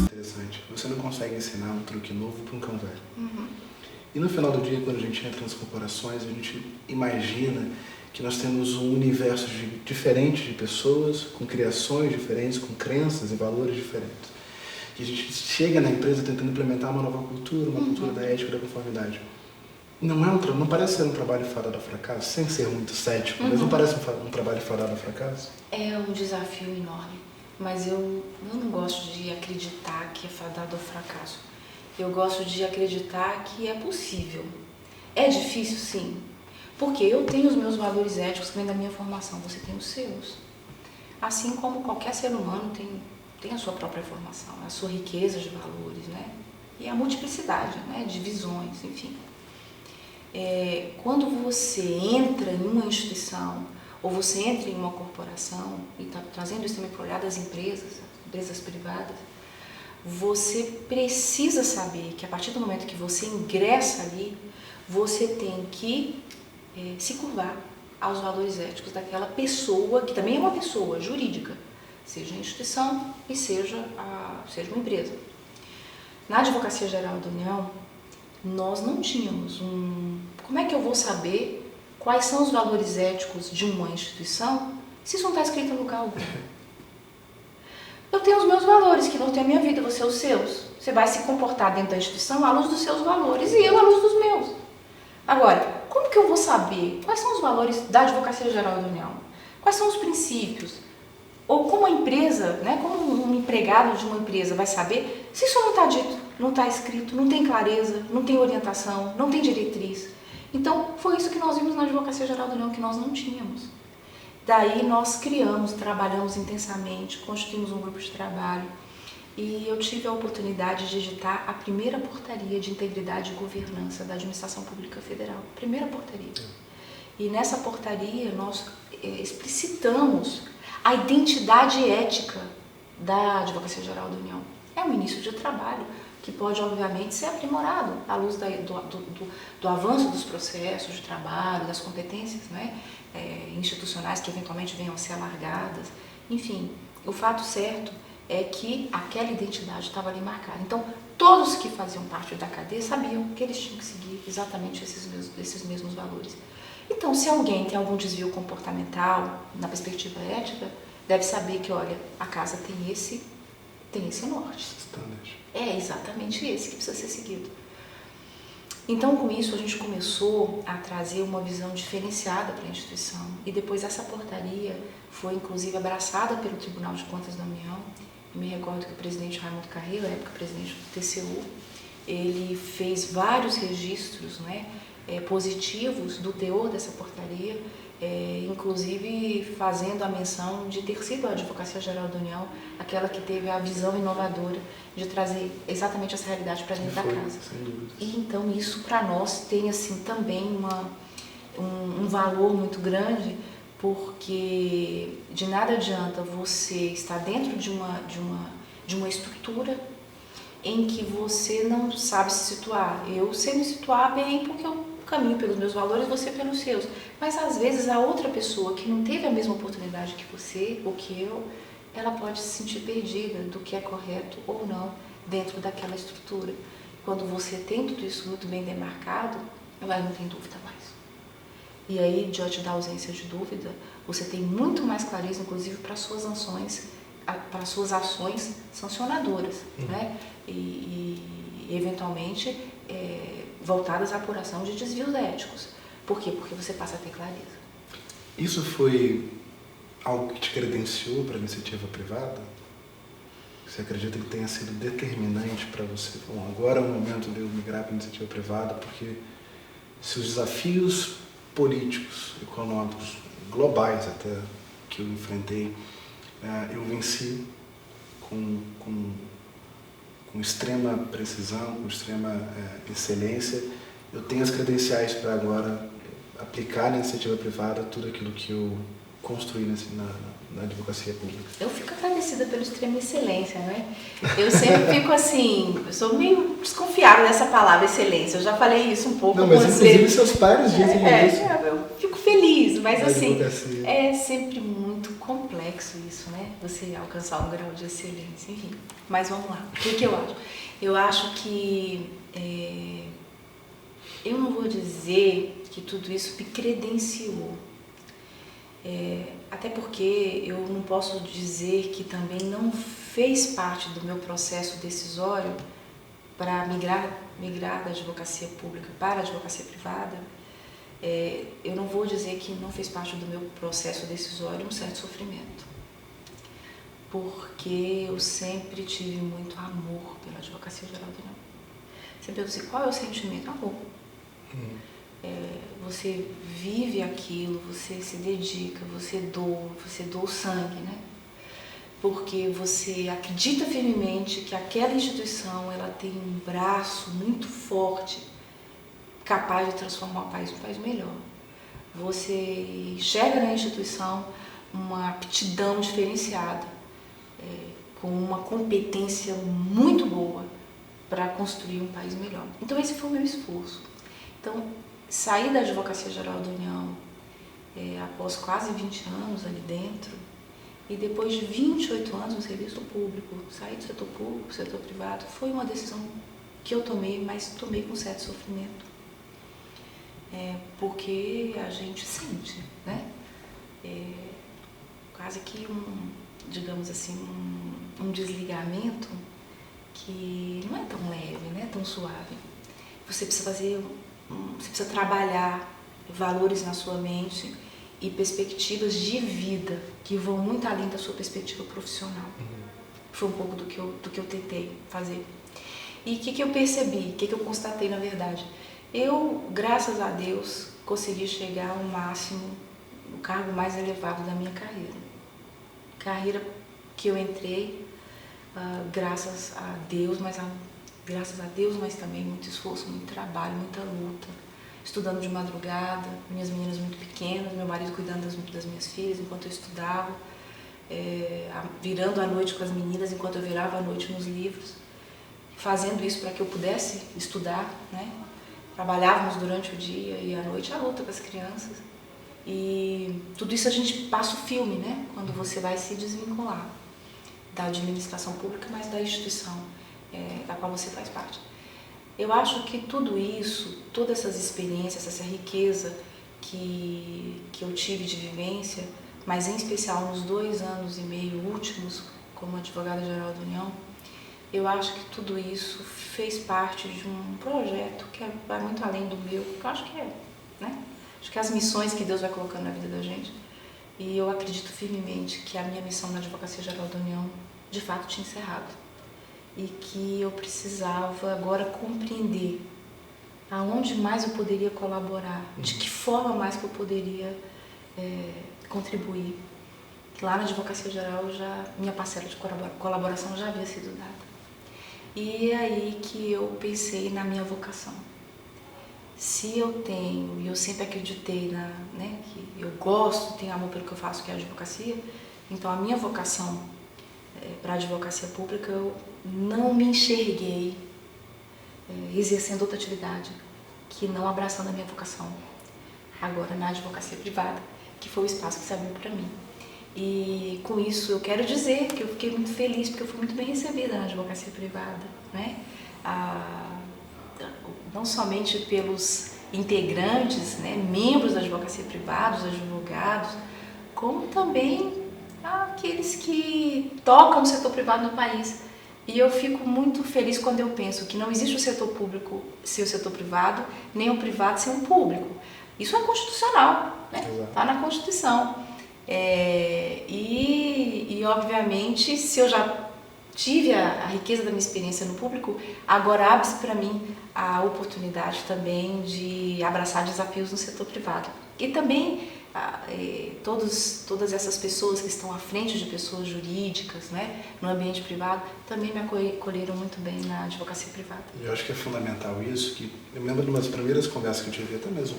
Interessante. Você não consegue ensinar um truque novo para um cão velho. E no final do dia, quando a gente entra nas corporações, a gente imagina que nós temos um universo diferente de pessoas, com criações diferentes, com crenças e valores diferentes. E a gente chega na empresa tentando implementar uma nova cultura, uma cultura da ética e da conformidade. Não parece ser um trabalho fadado ao fracasso, sem ser muito cético, mas não parece um trabalho fadado ao fracasso? É um desafio enorme, mas eu não gosto de acreditar que é fadado ao fracasso. Eu gosto de acreditar que é possível. É difícil, sim, porque eu tenho os meus valores éticos que vêm da minha formação, você tem os seus. Assim como qualquer ser humano tem a sua própria formação, a sua riqueza de valores, né? E a multiplicidade, né? De visões, enfim. Quando você entra em uma instituição ou você entra em uma corporação, e está trazendo isso também para o olhar das empresas privadas, você precisa saber que a partir do momento que você ingressa ali, você tem que se curvar aos valores éticos daquela pessoa, que também é uma pessoa jurídica, seja a instituição e seja uma empresa. Na Advocacia Geral da União, nós não tínhamos Como é que eu vou saber quais são os valores éticos de uma instituição se isso não está escrito em lugar algum? Eu tenho os meus valores, que não tem a minha vida, você os seus. Você vai se comportar dentro da instituição à luz dos seus valores e eu à luz dos meus. Agora, como que eu vou saber quais são os valores da Advocacia Geral da União? Quais são os princípios? Ou como a empresa, né, como um empregado de uma empresa vai saber se isso não está dito, não está escrito, não tem clareza, não tem orientação, não tem diretriz? Então, foi isso que nós vimos na Advocacia Geral da União, que nós não tínhamos. Daí nós trabalhamos intensamente, constituímos um grupo de trabalho e eu tive a oportunidade de editar a primeira portaria de integridade e governança da Administração Pública Federal. Primeira portaria. E nessa portaria nós explicitamos a identidade ética da Advocacia Geral da União. É um início de trabalho que pode, obviamente, ser aprimorado à luz do avanço dos processos de trabalho, das competências, né, institucionais que eventualmente venham a ser alargadas. Enfim, o fato certo é que aquela identidade estava ali marcada. Então, todos que faziam parte da cadeia sabiam que eles tinham que seguir exatamente esses mesmos valores. Então, se alguém tem algum desvio comportamental na perspectiva ética, deve saber que, olha, a casa tem esse norte. É exatamente esse que precisa ser seguido. Então, com isso, a gente começou a trazer uma visão diferenciada para a instituição. E depois essa portaria foi, inclusive, abraçada pelo Tribunal de Contas da União. Eu me recordo que o presidente Raimundo Carreiro, à época presidente do TCU, ele fez vários registros, né, positivos do teor dessa portaria, inclusive fazendo a menção de ter sido a Advocacia Geral da União aquela que teve a visão inovadora de trazer exatamente essa realidade para dentro da casa. E então isso para nós tem assim também um valor muito grande, porque de nada adianta você estar dentro de uma estrutura em que você não sabe se situar. Eu sei me situar bem porque eu caminho pelos meus valores, você pelos seus. Mas às vezes a outra pessoa que não teve a mesma oportunidade que você ou que eu, ela pode se sentir perdida do que é correto ou não dentro daquela estrutura. Quando você tem tudo isso muito bem demarcado, ela não tem dúvida mais. E aí, diante da ausência de dúvida, você tem muito mais clareza, inclusive, para suas ações sancionadoras, né? E eventualmente, voltadas à apuração de desvios éticos. Por quê? Porque você passa a ter clareza. Isso foi algo que te credenciou para a iniciativa privada? Você acredita que tenha sido determinante para você? Bom, agora é o momento de eu migrar para a iniciativa privada, porque se os desafios políticos, econômicos, globais até, que eu enfrentei, eu venci com extrema precisão, com extrema excelência. Eu tenho as credenciais para agora aplicar na iniciativa privada tudo aquilo que eu construí na advocacia pública. Eu fico agradecida pela extrema excelência, né? Eu sempre fico assim, eu sou meio desconfiada dessa palavra excelência, eu já falei isso um pouco. Não, mas inclusive seus pares dizem isso. Eu fico feliz, mas assim, é sempre muito complexo isso, né? Você alcançar um grau de excelência, enfim. Mas vamos lá. O que eu acho? Eu acho que eu não vou dizer que tudo isso me credenciou. Até porque eu não posso dizer que também não fez parte do meu processo decisório para migrar da advocacia pública para a advocacia privada. Eu não vou dizer que não fez parte do meu processo decisório um certo sofrimento, porque eu sempre tive muito amor pela Advocacia Geral da União. Sempre eu sei qual é o sentimento? Amor. Você vive aquilo, você se dedica, você doa o sangue, né? Porque você acredita firmemente que aquela instituição ela tem um braço muito forte, capaz de transformar o país num país melhor. Você enxerga na instituição uma aptidão diferenciada, com uma competência muito boa para construir um país melhor. Então esse foi o meu esforço. Então, saí da Advocacia Geral da União após quase 20 anos ali dentro, e depois de 28 anos no serviço público, sair do setor público, setor privado, foi uma decisão que eu tomei, mas tomei com certo sofrimento. Porque a gente sente, né? Quase que digamos assim, um desligamento que não é tão leve, não é tão suave. Você precisa você precisa trabalhar valores na sua mente e perspectivas de vida que vão muito além da sua perspectiva profissional. Foi um pouco do que eu tentei fazer. E o que eu percebi, o que eu constatei na verdade? Eu, graças a Deus, consegui chegar ao máximo, no cargo mais elevado da minha carreira. Carreira que eu entrei graças a Deus, mas também muito esforço, muito trabalho, muita luta. Estudando de madrugada, minhas meninas muito pequenas, meu marido cuidando das minhas filhas enquanto eu estudava, virando a noite com as meninas enquanto eu virava a noite nos livros, fazendo isso para que eu pudesse estudar, né? Trabalhávamos durante o dia e à noite a luta com as crianças. E tudo isso a gente passa o filme, né? Quando você vai se desvincular da administração pública, mas da instituição da qual você faz parte. Eu acho que tudo isso, todas essas experiências, essa riqueza que eu tive de vivência, mas em especial nos 2 anos e meio últimos como advogada-geral da União, eu acho que tudo isso fez parte de um projeto que vai muito além do meu, que eu acho que né? Acho que as missões que Deus vai colocando na vida da gente, e eu acredito firmemente que a minha missão na Advocacia Geral da União, de fato, tinha encerrado. E que eu precisava agora compreender aonde mais eu poderia colaborar, de que forma mais que eu poderia contribuir. Lá na Advocacia Geral, minha parcela de colaboração já havia sido dada. E é aí que eu pensei na minha vocação. Se eu tenho, e eu sempre acreditei né, que eu gosto, tenho amor pelo que eu faço, que é a advocacia, então a minha vocação para a advocacia pública, eu não me enxerguei exercendo outra atividade que não abraçando a minha vocação. Agora, na advocacia privada, que foi o espaço que se abriu para mim. E com isso eu quero dizer que eu fiquei muito feliz, porque eu fui muito bem recebida na advocacia privada, né? Não somente pelos integrantes, né, membros da advocacia privada, os advogados, como também aqueles que tocam o setor privado no país. E eu fico muito feliz quando eu penso que não existe o setor público sem o setor privado, nem o privado sem o público. Isso é constitucional, né? Está na Constituição. E obviamente, se eu já tive a riqueza da minha experiência no público, agora abre-se para mim a oportunidade também de abraçar desafios no setor privado. E também todas essas pessoas que estão à frente de pessoas jurídicas, né, no ambiente privado, também me acolheram muito bem na advocacia privada. Eu acho que é fundamental isso, que eu lembro de umas primeiras conversas que eu tive até mesmo